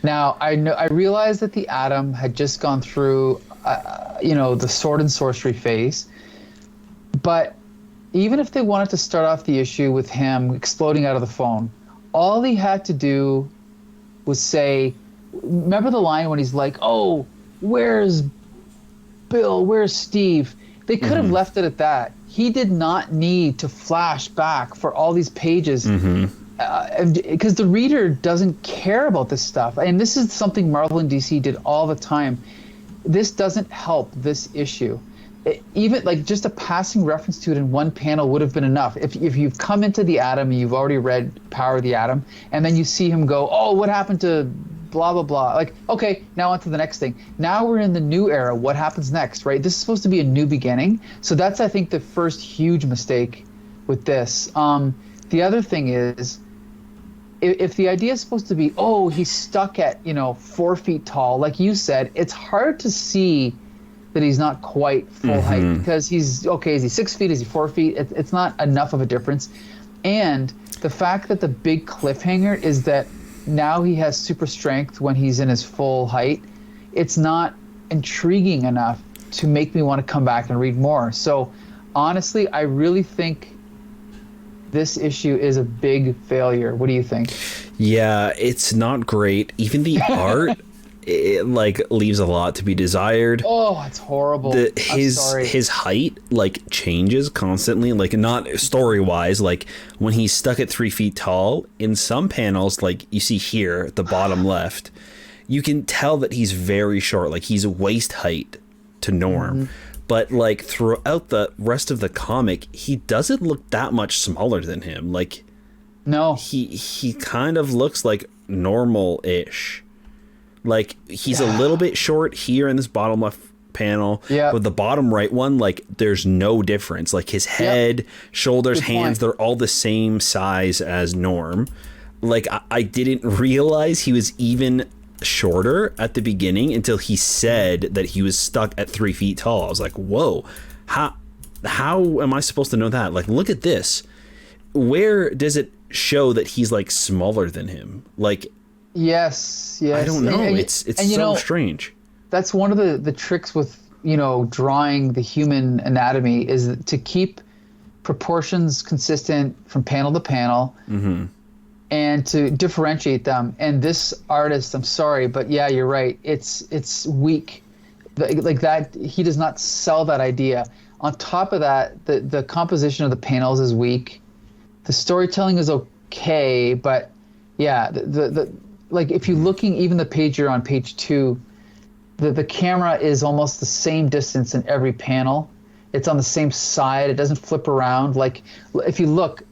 [SPEAKER 1] Now I realized that the Atom had just gone through, the sword and sorcery phase, but even if they wanted to start off the issue with him exploding out of the phone, all he had to do was say, remember the line when he's like, oh, where's Bill? Where's Steve? They could have left it at that. He did not need to flash back for all these pages because the reader doesn't care about this stuff. And this is something Marvel and DC did all the time. This doesn't help this issue. Even like just a passing reference to it in one panel would have been enough. If you've come into the Atom, you've already read Power of the Atom, and then you see him go, oh, what happened to blah, blah, blah. Like, okay, now on to the next thing. Now we're in the new era. What happens next, right? This is supposed to be a new beginning. So that's, I think, the first huge mistake with this. The other thing is, if the idea is supposed to be, oh, he's stuck at, 4 feet tall, like you said, it's hard to see that he's not quite full height, because is he 6 feet? Is he 4 feet? It's not enough of a difference. And the fact that the big cliffhanger is that now he has super strength when he's in his full height, it's not intriguing enough to make me want to come back and read more. So honestly, I really think this issue is a big failure. What do you think?
[SPEAKER 2] Yeah, it's not great. Even the art, it leaves a lot to be desired.
[SPEAKER 1] Oh, it's horrible.
[SPEAKER 2] His height changes constantly, not story wise. When he's stuck at 3 feet tall, in some panels, you see here at the bottom left, you can tell that he's very short. He's waist height to Norm. But throughout the rest of the comic, he doesn't look that much smaller than him.
[SPEAKER 1] No,
[SPEAKER 2] he kind of looks like normal-ish. He's a little bit short here in this bottom left panel, but the bottom right one, there's no difference. His head, shoulders,
[SPEAKER 1] Good
[SPEAKER 2] hands,
[SPEAKER 1] point.
[SPEAKER 2] they're all the same size as Norm. I didn't realize he was even shorter at the beginning until he said that he was stuck at 3 feet tall. I was like, whoa, how am I supposed to know that? Look at this. Where does it show that he's smaller than him?
[SPEAKER 1] Yes.
[SPEAKER 2] I don't know. It's so strange.
[SPEAKER 1] That's one of the tricks with, drawing the human anatomy, is to keep proportions consistent from panel to panel. And to differentiate them. And this artist, I'm sorry, but yeah, you're right. It's weak. That, he does not sell that idea. On top of that, the composition of the panels is weak. The storytelling is okay, but yeah, if you're looking, even the page you're on, page 2, the camera is almost the same distance in every panel. It's on the same side. It doesn't flip around. If you look,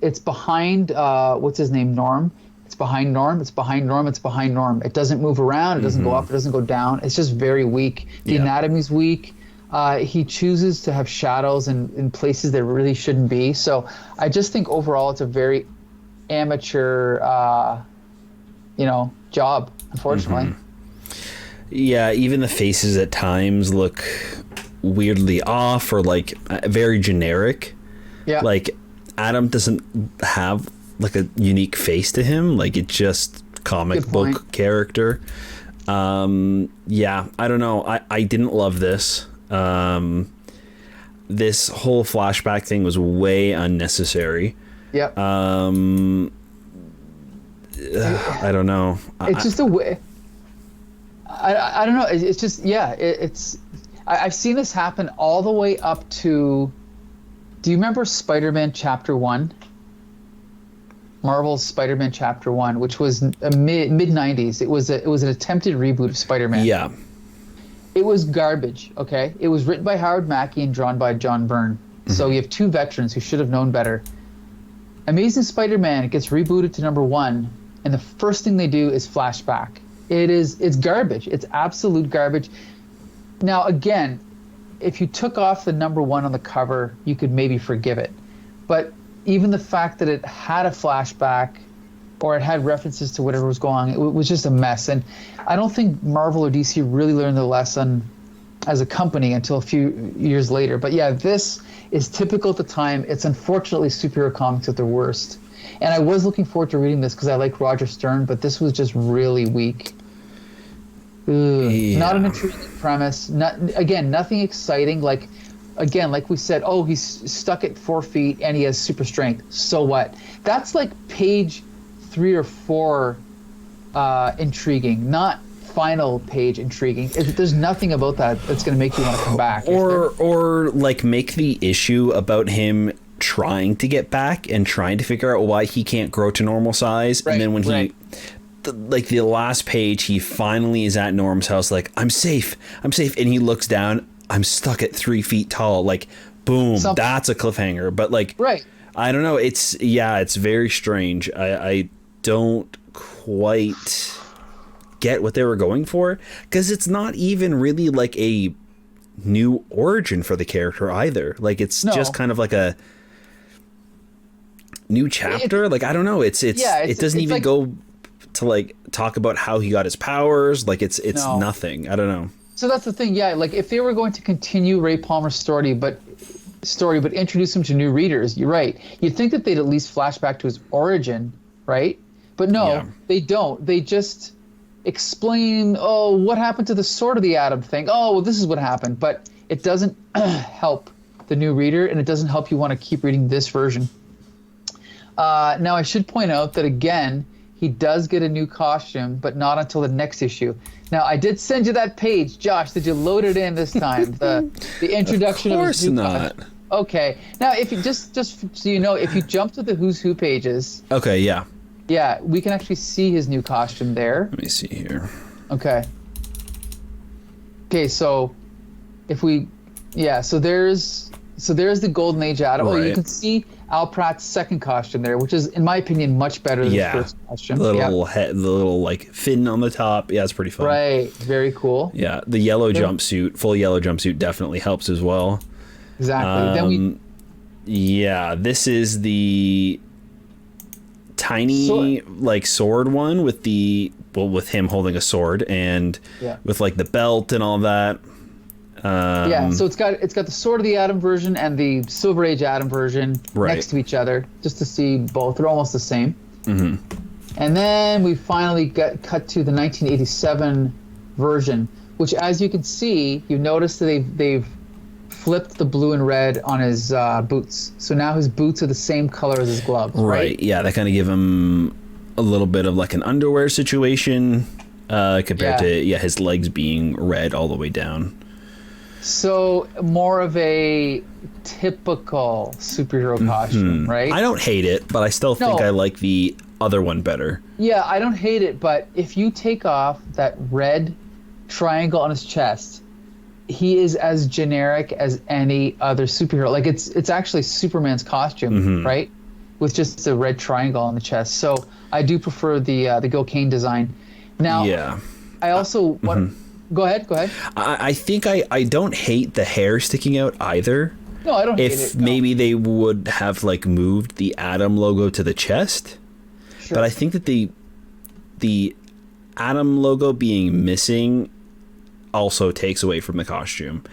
[SPEAKER 1] it's behind, what's his name, Norm. It's behind Norm. It's behind Norm. It's behind Norm. It doesn't move around. It doesn't go up. It doesn't go down. It's just very weak. The anatomy's weak. He chooses to have shadows in places that really shouldn't be. So I just think overall it's a very amateur, job, unfortunately.
[SPEAKER 2] Yeah, even the faces at times look weirdly off or very generic. Yeah. Adam doesn't have a unique face to him. It's just comic book character. Yeah, I don't know. I didn't love this. This whole flashback thing was way unnecessary. Yep. I don't know.
[SPEAKER 1] It's just a way. I don't know. It's just, yeah. I've seen this happen all the way up to. Do you remember Spider-Man Chapter 1? Marvel's Spider-Man Chapter 1, which was mid-90s. It was an attempted reboot of Spider-Man. Yeah. It was garbage, okay? It was written by Howard Mackey and drawn by John Byrne. So you have two veterans who should have known better. Amazing Spider-Man, it gets rebooted to number 1, and the first thing they do is flashback. It's garbage. It's absolute garbage. Now, again, if you took off the number 1 on the cover, you could maybe forgive it. But even the fact that it had a flashback or it had references to whatever was going on, it was just a mess. And I don't think Marvel or DC really learned the lesson as a company until a few years later. But yeah, this is typical at the time. It's unfortunately superhero comics at their worst. And I was looking forward to reading this because I like Roger Stern, but this was just really weak. Yeah. Not an intriguing premise. Nothing exciting. Like we said, oh, he's stuck at 4 feet and he has super strength. So what? That's like page 3 or 4 intriguing, not final page intriguing. There's nothing about that that's going to make you want to come back.
[SPEAKER 2] Or like make the issue about him trying to get back and trying to figure out why he can't grow to normal size. Right, and then when the last page, he finally is at Norm's house, like, I'm safe. And he looks down, I'm stuck at 3 feet tall. Like, boom, that's a cliffhanger. But like, right. I don't know. It's very strange. I don't quite get what they were going for, because it's not even really like a new origin for the character either. Like it's just kind of like a new chapter. Like I don't know. It doesn't even go to like talk about how he got his powers. Like it's nothing. I don't know.
[SPEAKER 1] So that's the thing. Yeah, like if they were going to continue Ray Palmer's story, but introduce him to new readers, you're right. You'd think that they'd at least flash back to his origin, right? But no, they don't. They just explain, what happened to the Sword of the Atom thing? Oh, well, this is what happened. But it doesn't help the new reader, and it doesn't help you want to keep reading this version. Now, I should point out that, again, he does get a new costume, but not until the next issue. Now, I did send you that page. Josh, did you load it in this time? The introduction of his new costume. Okay. Now, if you just so you know, if you jump to the Who's Who pages.
[SPEAKER 2] Okay, yeah.
[SPEAKER 1] Yeah, we can actually see his new costume there.
[SPEAKER 2] Let me see here.
[SPEAKER 1] Okay. Okay, so if we, so there's the Golden Age Atom.
[SPEAKER 2] Right.
[SPEAKER 1] Oh, you can see Al Pratt's second costume there, which is, in my opinion, much better than the first costume.
[SPEAKER 2] The little head, the little like fin on the top. Yeah, it's pretty fun.
[SPEAKER 1] Right, very cool.
[SPEAKER 2] Yeah, the yellow jumpsuit, full yellow jumpsuit, definitely helps as well.
[SPEAKER 1] Exactly.
[SPEAKER 2] This is the tiny sword one with with him holding a sword and with like the belt and all that.
[SPEAKER 1] So it's got the Sword of the Atom version and the Silver Age Atom version next to each other, just to see both. They're almost the same. Mm-hmm. And then we finally got cut to the 1987 version, which, as you can see, you notice that they've flipped the blue and red on his boots. So now his boots are the same color as his gloves. Right.
[SPEAKER 2] Yeah, they kind of give him a little bit of like an underwear situation compared to his legs being red all the way down.
[SPEAKER 1] So more of a typical superhero costume, right?
[SPEAKER 2] I don't hate it, but I still think I like the other one better.
[SPEAKER 1] Yeah, I don't hate it, but if you take off that red triangle on his chest, he is as generic as any other superhero. Like it's actually Superman's costume, right? With just a red triangle on the chest. So I do prefer the Gil Kane design. Now, I also want. Go ahead.
[SPEAKER 2] I think I don't hate the hair sticking out either.
[SPEAKER 1] No, I don't hate it.
[SPEAKER 2] If maybe they would have like moved the Atom logo to the chest. Sure. But I think that the Atom logo being missing also takes away from the costume.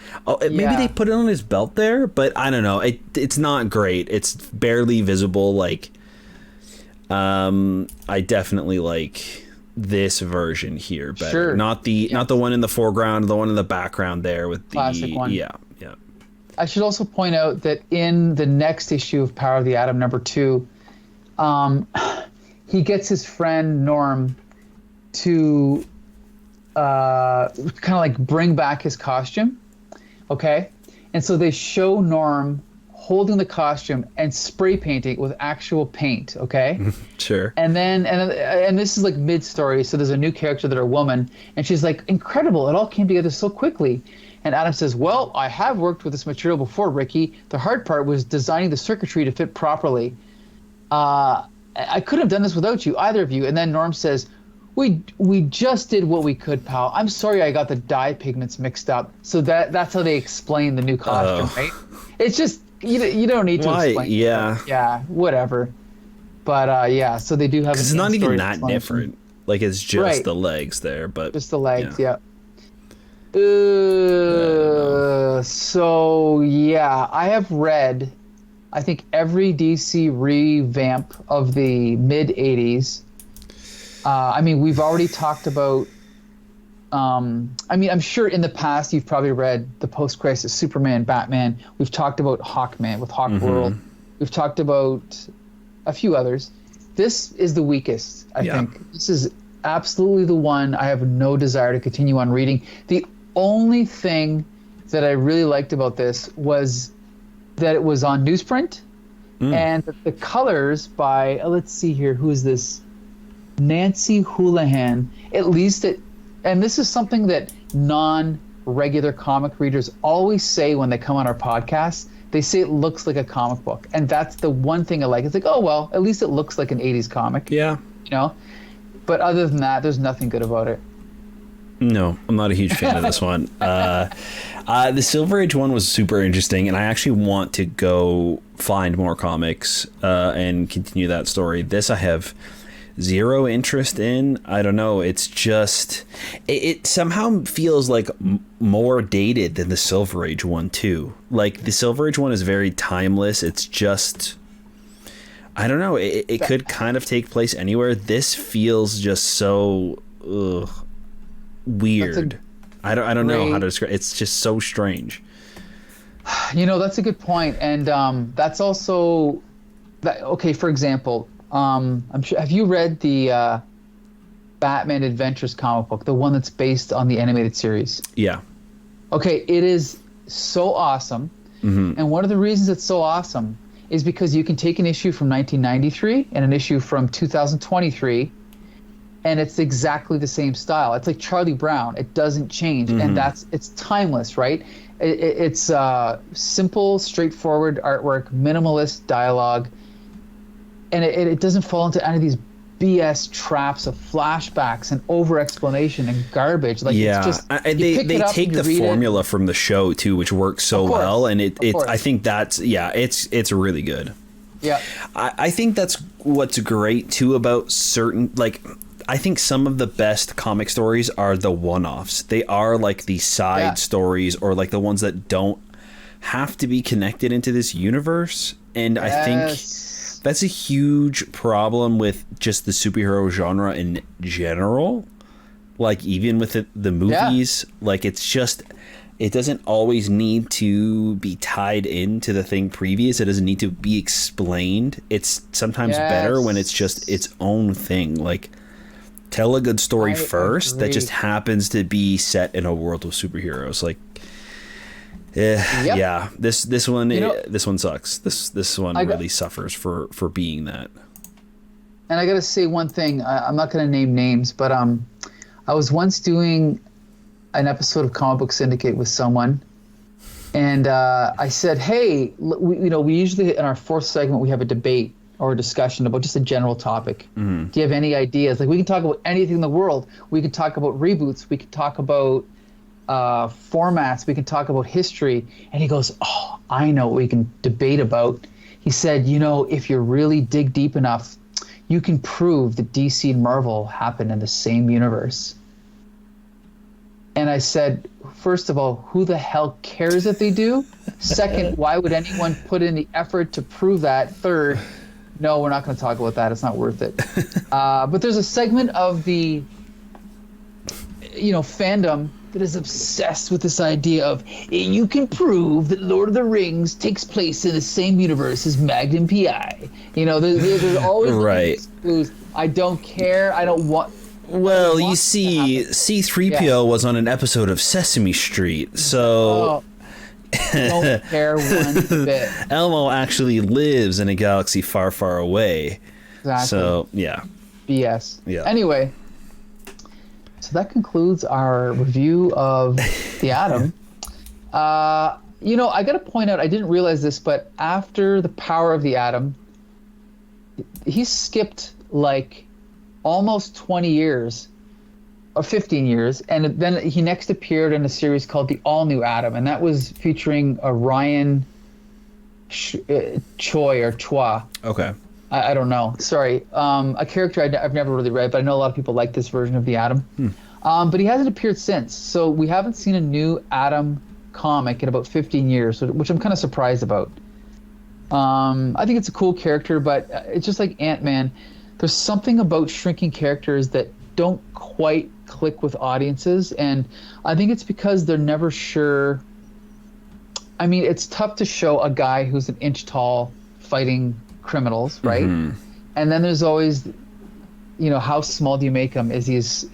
[SPEAKER 2] Maybe they put it on his belt there, but I don't know. It's not great. It's barely visible. Like, I definitely like this version here better. Sure. Not the one in the foreground, the one in the background there with the
[SPEAKER 1] classic one.
[SPEAKER 2] Yeah.
[SPEAKER 1] I should also point out that in the next issue of Power of the Atom #2, he gets his friend Norm to kind of like bring back his costume. Okay? And so they show Norm holding the costume and spray painting with actual paint, okay?
[SPEAKER 2] Sure.
[SPEAKER 1] And this is like mid-story, so there's a new character that are a woman, and she's like, incredible, it all came together so quickly. And Adam says, well, I have worked with this material before, Ricky. The hard part was designing the circuitry to fit properly. I couldn't have done this without you, either of you. And then Norm says, we just did what we could, pal. I'm sorry I got the dye pigments mixed up. So that's how they explain the new costume, right? It's just, you don't need to explain. Yeah, whatever. But so they do have.
[SPEAKER 2] It's not even that different. Like it's just the legs there, but
[SPEAKER 1] just the legs. Yeah. So I have read, I think every DC revamp of the mid '80s. I mean, we've already talked about. I'm sure in the past you've probably read the post-crisis Superman, Batman. We've talked about Hawkman with Hawk World. We've talked about a few others. This is the weakest, I think. This is absolutely the one I have no desire to continue on reading. The only thing that I really liked about this was that it was on newsprint and the colors by, let's see here, who is this? Nancy Houlihan. At least and this is something that non-regular comic readers always say when they come on our podcast. They say it looks like a comic book. And that's the one thing I like. It's like, oh, well, at least it looks like an 80s comic.
[SPEAKER 2] Yeah.
[SPEAKER 1] But other than that, there's nothing good about it.
[SPEAKER 2] No, I'm not a huge fan of this one. The Silver Age one was super interesting, and I actually want to go find more comics and continue that story. This I have zero interest in. I don't know. It's just it somehow feels like more dated than the Silver Age one too. Like the Silver Age one is very timeless. It's just, I don't know. It could kind of take place anywhere. This feels just so weird. I don't know how to describe. It's just so strange.
[SPEAKER 1] That's a good point, and that's also that. Okay, for example, I'm sure. Have you read the Batman Adventures comic book, the one that's based on the animated series?
[SPEAKER 2] Yeah.
[SPEAKER 1] Okay, it is so awesome, and one of the reasons it's so awesome is because you can take an issue from 1993 and an issue from 2023. And it's exactly the same style. It's like Charlie Brown. It doesn't change, and it's timeless, right? It's simple, straightforward artwork, minimalist dialogue, and it doesn't fall into any of these BS traps of flashbacks and over-explanation and garbage. Like,
[SPEAKER 2] yeah,
[SPEAKER 1] it's just,
[SPEAKER 2] they take the formula from the show too, which works so well, and I think that's it's really good.
[SPEAKER 1] Yeah,
[SPEAKER 2] I think that's what's great too about certain, like, I think some of the best comic stories are the one-offs. They are like the side stories, or like the ones that don't have to be connected into this universe. And I think that's a huge problem with just the superhero genre in general. Like, even with the movies, like, it's just, it doesn't always need to be tied into the thing previous. It doesn't need to be explained. It's sometimes better when it's just its own thing. Like, tell a good story first that just happens to be set in a world of superheroes. Like, yeah, this one sucks. This one really suffers for being that.
[SPEAKER 1] And I gotta say one thing. I'm not gonna name names, but I was once doing an episode of Comic Book Syndicate with someone, and I said, "Hey, we usually in our fourth segment we have a debate or a discussion about just a general topic. Do you have any ideas? Like, we can talk about anything in the world. We can talk about reboots. We can talk about formats. We can talk about history." And he goes, "Oh, I know what we can debate about." He said, if you really dig deep enough, you can prove that DC and Marvel happen in the same universe. And I said, first of all, who the hell cares if they do? Second, why would anyone put in the effort to prove that? Third, no, we're not going to talk about that. It's not worth it. But there's a segment of the, fandom that is obsessed with this idea of, you can prove that Lord of the Rings takes place in the same universe as Magnum PI. There's always
[SPEAKER 2] right.
[SPEAKER 1] Clues. I don't care. I don't want.
[SPEAKER 2] Well, you see, C-3PO was on an episode of Sesame Street, so...
[SPEAKER 1] Don't care one bit.
[SPEAKER 2] Elmo actually lives in a galaxy far, far away.
[SPEAKER 1] Exactly.
[SPEAKER 2] So, yeah.
[SPEAKER 1] BS.
[SPEAKER 2] Yeah.
[SPEAKER 1] Anyway, so that concludes our review of The Atom. I got to point out, I didn't realize this, but after The Power of the Atom, he skipped, like, almost 20 years. Or 15 years, and then he next appeared in a series called The All New Atom, and that was featuring Ryan Choi or Chua.
[SPEAKER 2] Okay.
[SPEAKER 1] I don't know. Sorry. A character I've never really read, but I know a lot of people like this version of the Atom. But he hasn't appeared since, so we haven't seen a new Atom comic in about 15 years, which I'm kind of surprised about. I think it's a cool character, but it's just like Ant-Man. There's something about shrinking characters that don't quite click with audiences, and I think it's because they're never sure. I mean, it's tough to show a guy who's an inch tall fighting criminals, right? And then there's always, how small do you make him? Is he as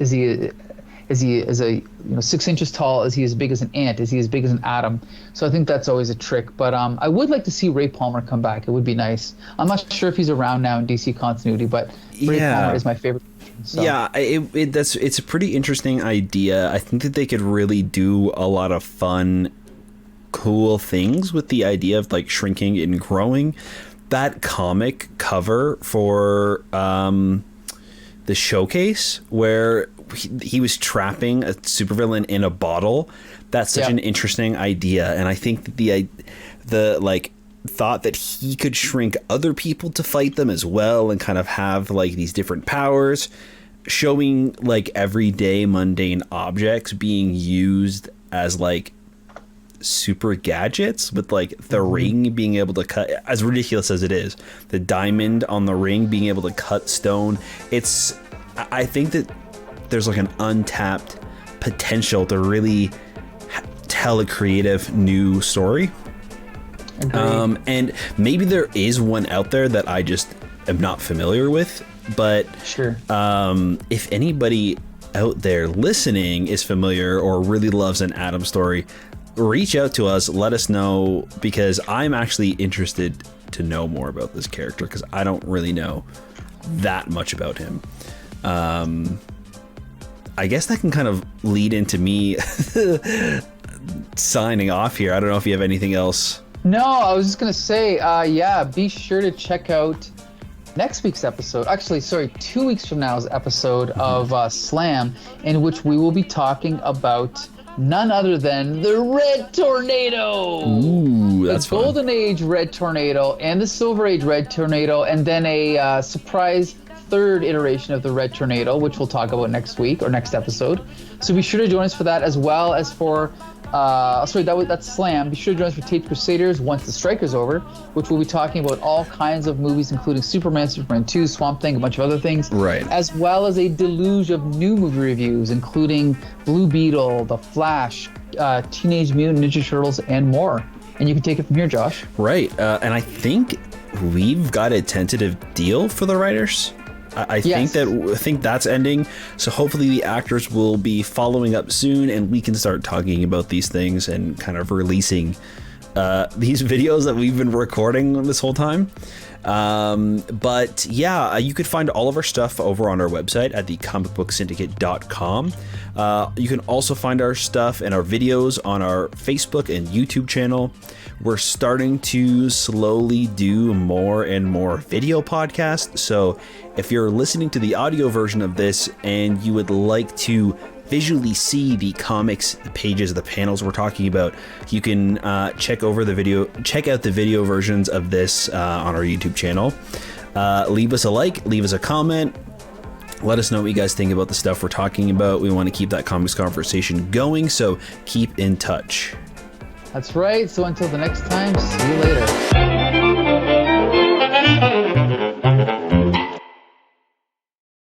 [SPEAKER 1] a 6 inches tall? Is he as big as an ant? Is he as big as an atom? So I think that's always a trick. But I would like to see Ray Palmer come back. It would be nice. I'm not sure if he's around now in DC continuity, but Ray Palmer is my favorite. So.
[SPEAKER 2] Yeah, it's a pretty interesting idea. I think that they could really do a lot of fun, cool things with the idea of like shrinking and growing. That comic cover for the showcase where he was trapping a supervillain in a bottle. That's such an interesting idea, and I think that the like thought that he could shrink other people to fight them as well, and kind of have like these different powers, showing like everyday mundane objects being used as like super gadgets, with like the ring being able to cut, as ridiculous as it is, the diamond on the ring being able to cut stone. I think that there's like an untapped potential to really tell a creative new story. And maybe there is one out there that I just am not familiar with, but
[SPEAKER 1] sure.
[SPEAKER 2] If anybody out there listening is familiar or really loves an Adam story, reach out to us, let us know, because I'm actually interested to know more about this character, because I don't really know that much about him. I guess that can kind of lead into me signing off here. I don't know if you have anything else.
[SPEAKER 1] No, I was just going to say, be sure to check out next week's episode. Actually, sorry, 2 weeks from now's episode of Slam, in which we will be talking about none other than the Red Tornado.
[SPEAKER 2] Ooh, that's
[SPEAKER 1] the Golden Age Red Tornado and the Silver Age Red Tornado, and then a surprise third iteration of the Red Tornado, which we'll talk about next week or next episode. So be sure to join us for that, as well as for that's Slam. Be sure to join us for Tate Crusaders once the strike is over, which we'll be talking about all kinds of movies, including Superman 2, Swamp Thing, a bunch of other things.
[SPEAKER 2] Right.
[SPEAKER 1] As well as a deluge of new movie reviews, including Blue Beetle, The Flash, Teenage Mutant Ninja Turtles, and more. And you can take it from here, Josh.
[SPEAKER 2] Right. And I think we've got a tentative deal for the writers. I think that's ending, so hopefully the actors will be following up soon, and we can start talking about these things and kind of releasing these videos that we've been recording this whole time. But yeah, you could find all of our stuff over on our website at thecomicbooksyndicate.com. You can also find our stuff and our videos on our Facebook and YouTube channel. We're starting to slowly do more and more video podcasts. So if you're listening to the audio version of this and you would like to visually see the comics, the pages, the panels we're talking about, you can check out the video versions of this on our YouTube channel. Leave us a like, leave us a comment. Let us know what you guys think about the stuff we're talking about. We want to keep that comics conversation going, so keep in touch.
[SPEAKER 1] That's right. So until the next time, see you later.